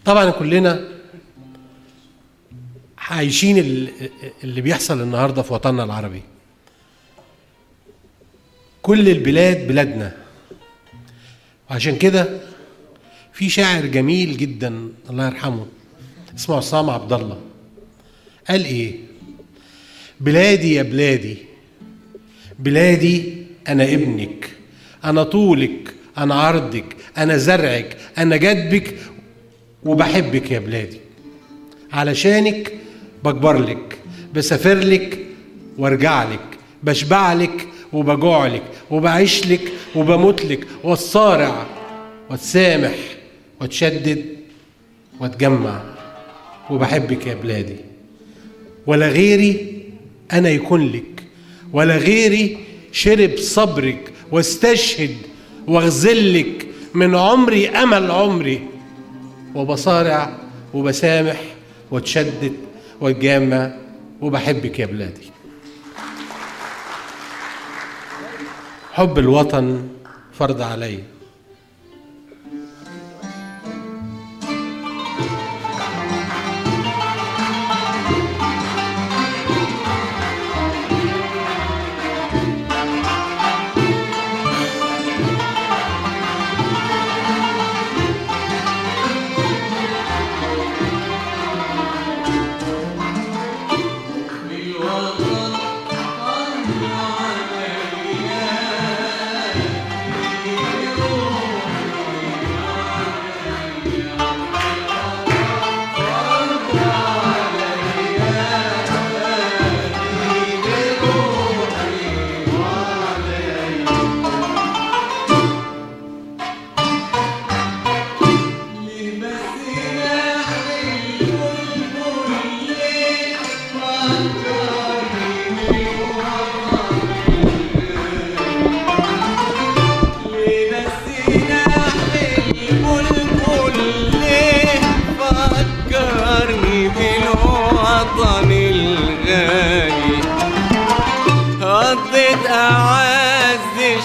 طبعا كلنا عايشين اللي بيحصل النهارده في وطننا العربي. كل البلاد بلادنا. وعشان كده في شاعر جميل جدا الله يرحمه اسمه عصام عبد الله، قال ايه؟ بلادي يا بلادي، بلادي انا ابنك، انا طولك، انا عرضك، انا زرعك، انا جدبك، وبحبك يا بلادي. علشانك بكبر لك، بسافر لك وارجع لك، بشبع لك وبجوع لك، وبعيش لك وبموت لك، واتصارع واتسامح واتشدد واتجمع، وبحبك يا بلادي. ولا غيري انا يكون لك، ولا غيري شرب صبرك واستشهد واغزلك من عمري امل عمري، وبصارع وبسامح واتشدد واتجمع، وبحبك يا بلادي. حب الوطن فرض علي.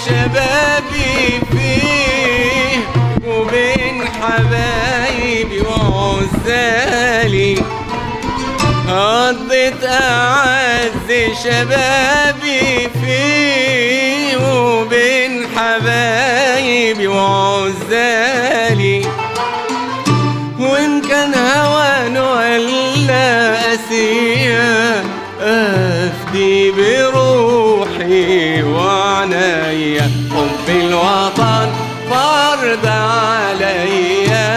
شبابي فيه وبين حبايبي وعزالي، قضيت أعز شبابي فيه وبين حبايبي وعزالي، وإن كان هوان ولا أسيا أفدي بروحي وعنايا. حب الوطن فرض عليا،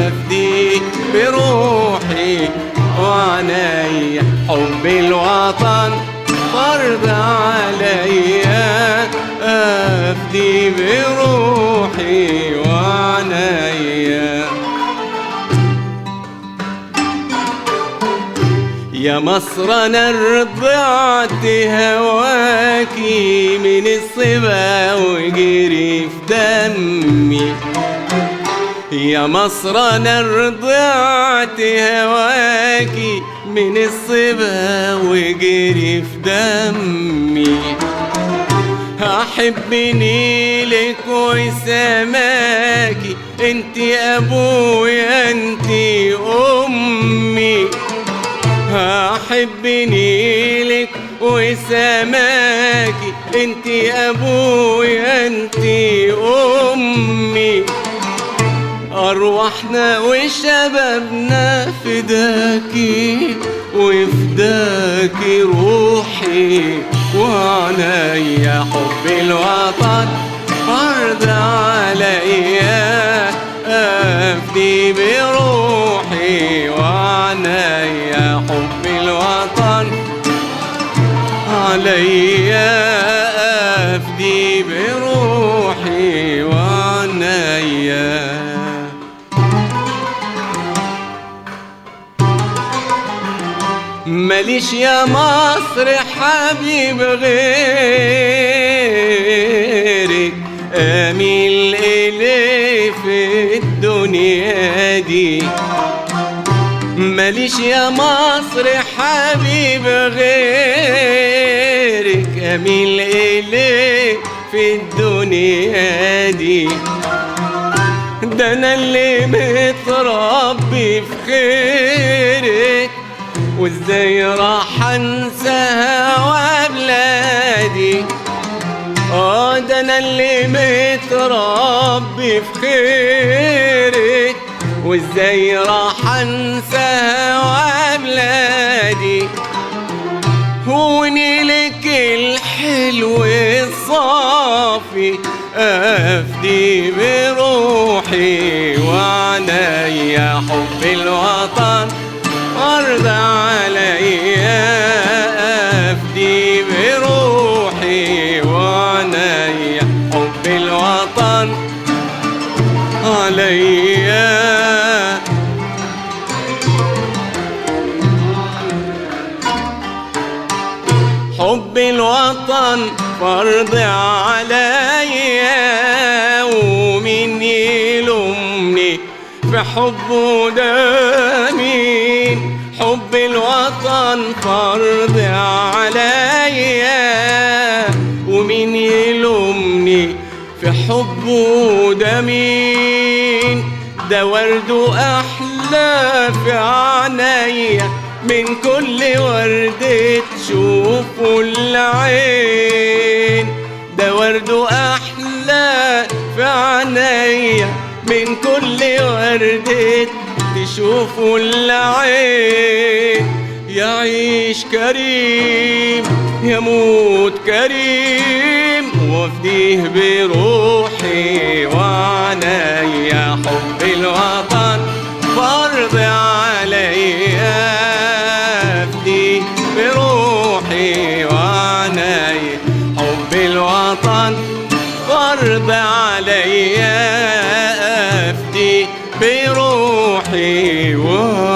أفدي بروحي وعنايا. حب الوطن فرض عليا، أفدي بروحي وعنايا. يا مصر أنا رضعت هواكي من الصبا وجري في دمي. يا مصر أنا رضعت هواكي من الصبا وجري في دمي. أحب نيلك وسماكي، انتي أبويا انتي أمي. أحب نيلك وسماكي، انتي أبويا انتي أمي. أرواحنا وشبابنا فداكي، وفداكي روحي وعنايا. حب الوطن فرض عليا، أفدي بروحي وعنايا. حب الوطن عليا، أفدي بروحي وعنايا. ماليش يا مصر حبيب غيرك، أميل إليه في الدنيا دي. ماليش يا مصر حبيب غيرك، أميل إليه في الدنيا دي. ده انا اللي متربي في خيرك، وازاي راح انساها وبلادي. ده انا اللي متربي في خيرك، وازاي راح انساها وبلادي. ونيلك الحلو الصافي افدي بروحي وعنيا، حب الوطن فرض عليا، افدي بروحي وعنيا، حب الوطن عليا. حب الوطن فرض عليا، ومين يلومني في حبه ده مين؟ حب الوطن فرض عليا، ومين يلومني في حبه ده مين؟ ده ورده أحلى في عينيا من كل وردة تشوفه العين. ده ورده أحلى في عينيا من كل وردة تشوفه العين. يعيش كريم يموت كريم، وافديه بروحي وعنيا، حب الوطن فرض عليا، افديه بروحي وعنيا، حب الوطن فرض عليا، افديه بروحي وعنيا.